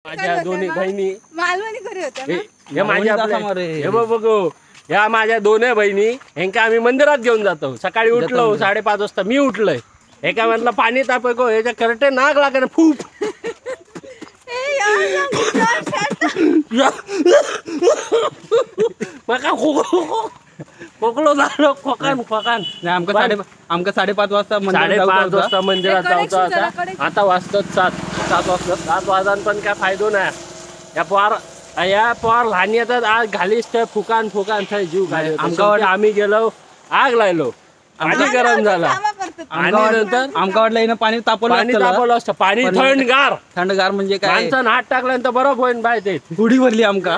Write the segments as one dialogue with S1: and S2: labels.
S1: माझ्या दोन्ही बहिणी
S2: मालवणी करी होत्या ना?
S1: हे माझ्या हे बघू या माझ्या दोन्ही बहिणी ह्यांका आम्ही मंदिरात घेऊन जातो. सकाळी उठलो 5:30 वाजता मी उठलोय. एका म्हटलं पाणी तापको याच्या करटे नाक लागे ना फूप मका खोकलो झालो खोकान
S3: आमका 5:30 वाजता
S1: 5:30 वाजता मंदिरात जायचं आता. आता वाजतात 7 वाजता. 7 वाजता पण काय फायदो नाही. या पोर लहान येतात आज घालीस तर फुकान थंय जीव घाल. आम्ही गेलो आग लायलो पाणी गरम झाला आणि नंतर
S3: आमका वाटलं पाणी तापवलं
S1: असतं. पाणी थंडगार
S3: म्हणजे काय
S1: माणसानं हात टाकल्यानंतर बरं होईन बाय ते
S3: गुढी भरली आमका.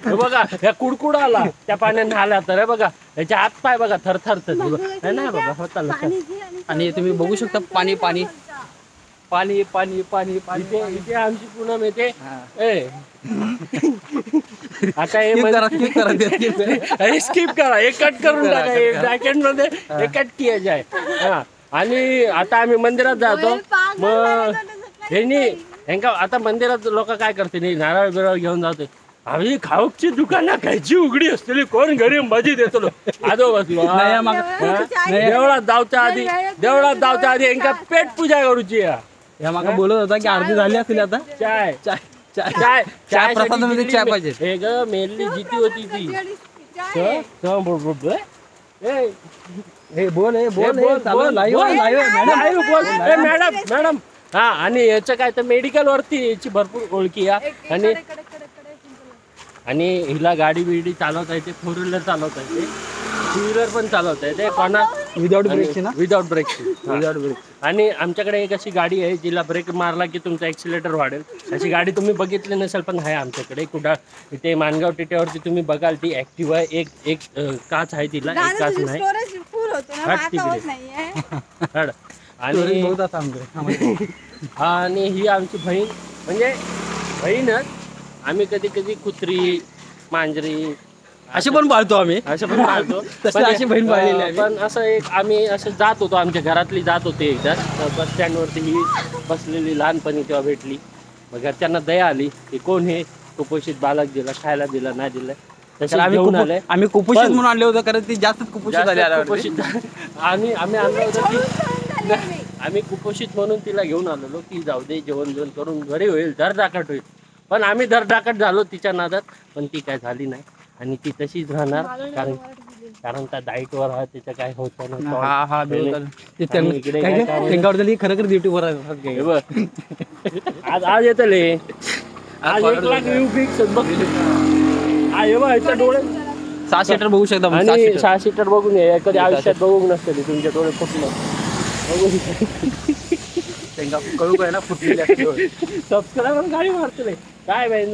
S1: बघा ह्या कुडकुड आला त्या पाण्याने आला तर बघा याचे हात पाय बघा थरथरत नाही बाबा होता.
S3: आणि तुम्ही बघू शकता पाणी पाणी पाणी पाणी पाणी पाणी
S1: इथे आमची पूनम येते. आता स्किप करा एक कट करून टाका ब्रॅकेट मध्ये एक कट किया जाय. आणि आता आम्ही मंदिरात जातो. मग ह्यांका आता मंदिरात लोक काय करते नारळ बिरळ घेऊन जाते. आम्ही खाऊची दुकानं खायची उघडी असलेली कोण घरी मजी देतो आजो बसलो. देवळात जाऊच्या आधी ह्यांका पेट पूजा करूची.
S3: या माका बोलत होता की अर्धी झाली असतील आता.
S1: चाय
S3: चाय चाय चाय प्रसादामध्ये चाय पाहिजे.
S1: हे ग मेनली जिती होती ती मॅडम. हा आणि याचं काय तर मेडिकल वरती याची भरपूर ओळखी आहे. आणि हिला गाडी बिडी चालवता येते. 4 व्हीलर चालवता येते. 2 व्हीलर पण चालवता येते. कोणा
S3: विदाउट ब्रेकची ना
S1: विदाउट ब्रेक. आणि आमच्याकडे एक अशी गाडी आहे जिला ब्रेक मारला की तुमचा एक्सिलेटर वाढेल. अशी गाडी तुम्ही बघितली नसेल पण आहे आमच्याकडे. कुठं इथे मानगाव टिट्यावरती तुम्ही बघाल ती ऍक्टिव्हा आहे. एक काच आहे तिला एक काच नाही. आणि ही आमची बहीण म्हणजे बहीणच. आम्ही कधी कधी कुत्री मांजरी
S3: अशी पण पाळतो आम्ही.
S1: असं पण पाळतो.
S3: अशी बहीण पाळलेली आहे.
S1: पण असं एक आम्ही असं जात होतो आमच्या घरातली जात होते एकदा बस स्टँडवरती ही बसलेली लहानपणी तेव्हा भेटली. मग घरच्यांना दया आली की कोण हे कुपोषित बालक दिला खायला दिला नाही दिलं. तसं
S3: आम्ही कुपोषित म्हणून आणले होते कारण ती जास्त कुपोषित झाली.
S1: आणि आम्ही आणलं होतं की आम्ही कुपोषित म्हणून तिला घेऊन आलेलो की जाऊ दे जेवण करून घरी होईल धरधाकट होईल. पण आम्ही धरधाकट झालो तिच्या नादात. पण ती काय झाली नाही आणि ती तशीच राहणार कारण त्या डाईटवर आहे त्याचं काय होत
S3: नाही. खरं ड्युटीवर
S1: आज येतले आज 1 लाख व्ह्यू फिक्स बघ डोळे
S3: 6 सीटर बघू शकता.
S1: 6 सीटर बघून ये कधी आयुष्यात बघू नसते तुमच्या डोळे फुटलं बघू कळू काय ना फुटलेले. सबस्क्राईबर गाडी मारते काय बाई.